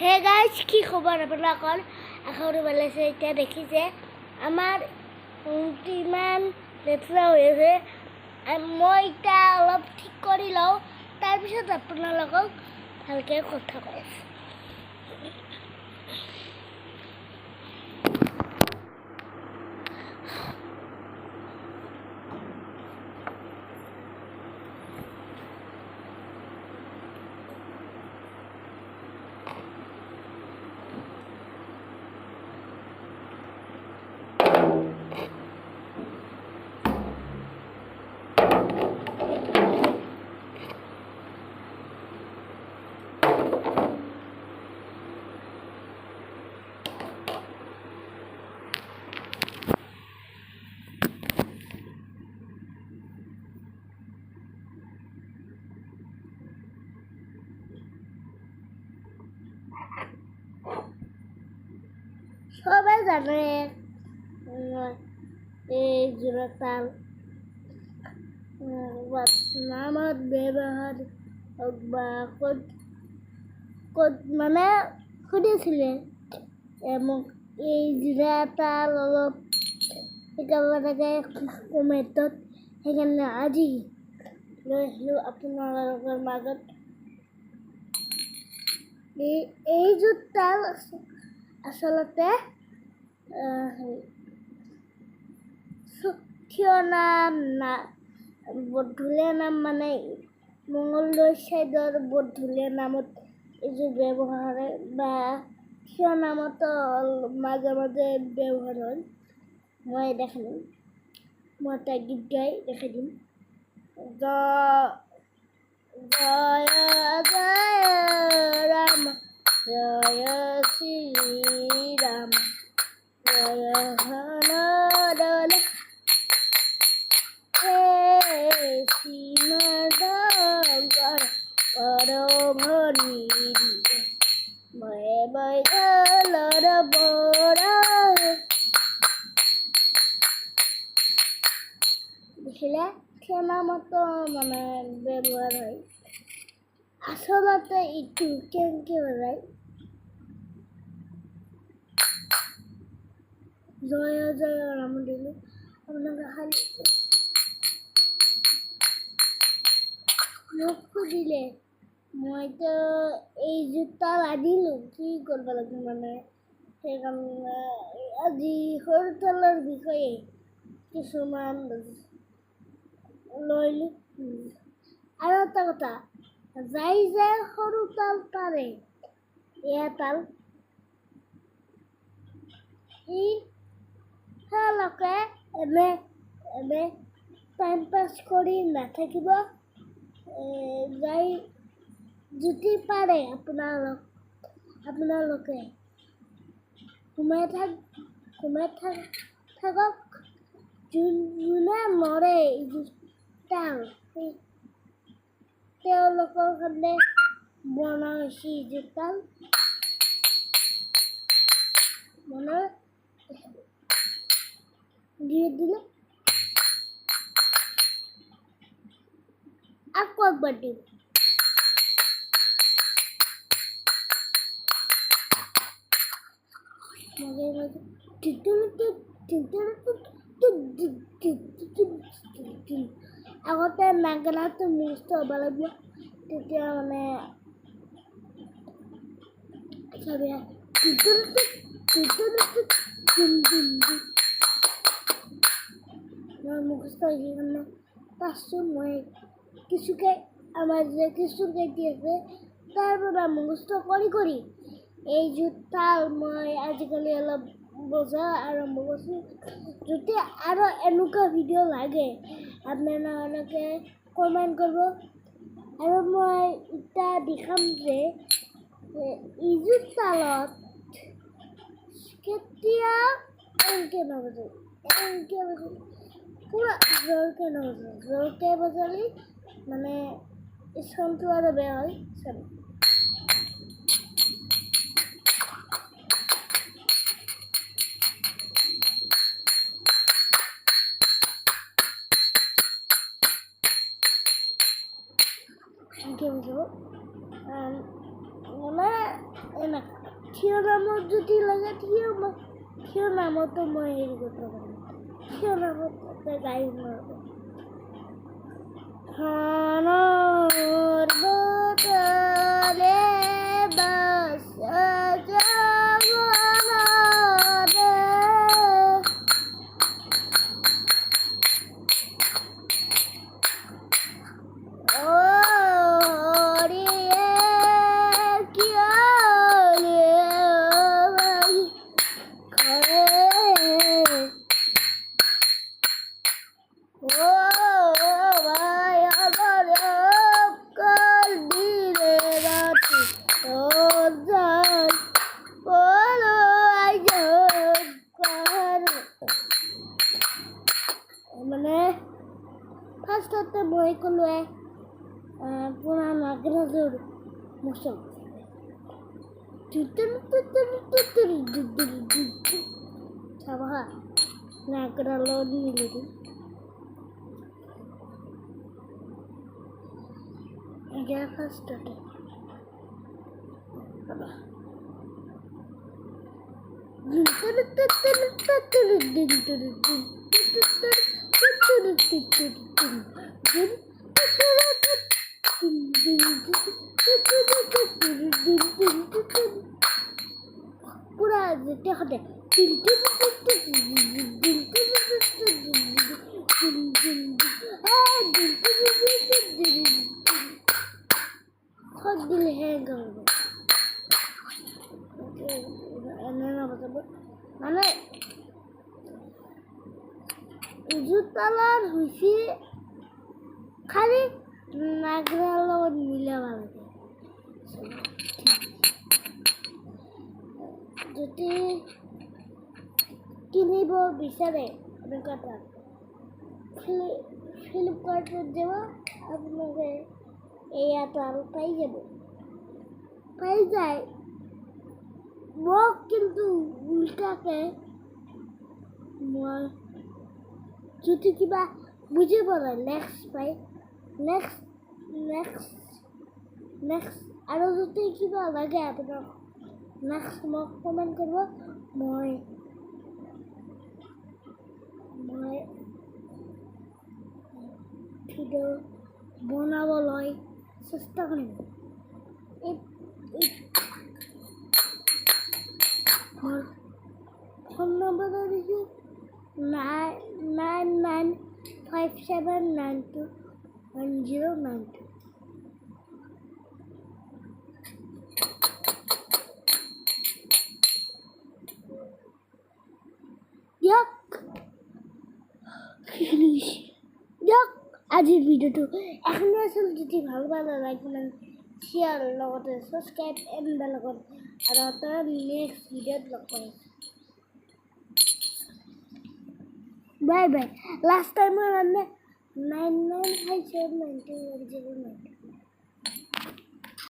Hey guys, কি খবৰ আপোনালোকৰ? আশা কৰিব লাগিছে এতিয়া দেখিছে আমাৰ কিমান লেতেৰা হৈ আছে। মই এতিয়া অলপ ঠিক কৰি লওঁ, তাৰপিছত আপোনালোকক ভালকৈ কথা কৈ আছোঁ। সবাই জানে এই জোড়াতাল নামত ব্যৱহাৰ হওক বা ক'ত মানে সুধিছিলে মোক এই জোড়াতাল অলপ শিকাব লাগে কমেণ্টত। সেইকাৰণে আজি লৈ আহিলোঁ আপোনালোকৰ মাজত। এইযোৰ তাল আচলতে থিয় নাম বৰঢুলীয়া নাম মানে মঙলদৈ ছাইডৰ বৰঢুলীয়া নামত এইযোৰ ব্যৱহাৰ হয়, বা থিয় নামতো মাজে মাজে ব্যৱহাৰ হয়। মই দেখাই দিম, মই এটা গীত গাই দেখাই দিম। জয় জয় ৰাম জয় শ্ৰীৰাম জয় হনদল হে শ্ৰীমদঙ্কৰ পৰভনি ময়ে বৈদলৰ বৰা। দেখিলে থিয় নামতো মানে ব্যৱহাৰ হয়। আচলতে ইটো কেনেকৈ বজায়, জয় জয় ৰাম দিলোঁ আপোনালোকে খালি মোক সুধিলে মইতো এই জোতা আনিলোঁ, কি কৰিব লাগিব মানে সেইকাৰণে আজি সৰু তালৰ বিষয়ে কিছুমান লৈলোঁ। আৰু এটা কথা, যাই যে সৰু তাল পাৰে এয়া তাল তেওঁলোকে এনে টাইম পাছ কৰি নাথাকিব। যাই যদি পাৰে আপোনালোকে সোমাই থাকক। যোনে মৰে তাল তেওঁলোকৰ কাৰণে বনোৱা হৈছে এইযোৰ তাল। দিলে আকৌ একবাৰ দিম। আগতে নাগাৰাটো মুখস্থ হ'ব লাগিব, তেতিয়া মানে মই মুখস্থ সেইকাৰণে পাইছোঁ। মই কিছুকে আমাৰ যে কিছু কেইটি আছে তাৰ পৰা মুখস্থ কৰি এইযোৰ তাল মই আজিকালি অলপ বজা আৰম্ভ কৰিছোঁ। যদি আৰু এনেকুৱা ভিডিঅ' লাগে আপোনালোকে কমেণ্ট কৰিব। আৰু মই এতিয়া দেখাম যে এইযোৰ তালত কেতিয়া এনেকৈ নবজে, পুৰা জোৰকৈ নবজে, জোৰকৈ বজালে মানে স্থানটো আৰু বেয়া হয়। এনেকৈ বুজাব মানে এনে থিয় নামত যদি লাগে থিয় নামতো মই হেৰি কৰিব পাৰিম থিয় নামত গাড়ী মাৰিব খানৰ বতলে বাস যাবনাৰে মানে ফাৰ্ষ্টতে মই ক'লোৱে পুৰা নাগৰাজৰ মুচক চাবা নাগৰা লগত মিলি দিম এতিয়া ফাৰ্ষ্টতে পুৰা যেতে হবে দিলে হ্যাঁ কৰব মানে জুতালাৰ হয়েছে খালি নাগৰাৰ লগত মিলাব লাগে যদি কিনিব বিচাৰে এনেকুৱা ফ্লিপকাৰ্টত যাব আপোনালোকে এয়াতো আৰু পাই যাব পাই যায় মোক কিন্তু উল্টাকে মই যদি কিবা বুজি পোৱা নেক্সট আৰু যদি কিবা লাগে আপোনাক নেক্সট মোক কমেণ্ট কৰিব মই ভিডিঅ' বনাবলৈ চেষ্টা কৰিম মোৰ ফোন নম্বৰ দিছোঁ 9957921092 দিয়ক আজিৰ ভিডিঅ'টো এখনে আছিল যদি ভাল পালে লাইক কমেণ্ট শ্বেয়াৰ লগতে ছাবস্ক্ৰাইব এণ্ড লগত আৰু তাৰ নেক্সট ভিডিঅ'ত লগ পাম বাই লাষ্ট টাইমৰ মানে 9957921092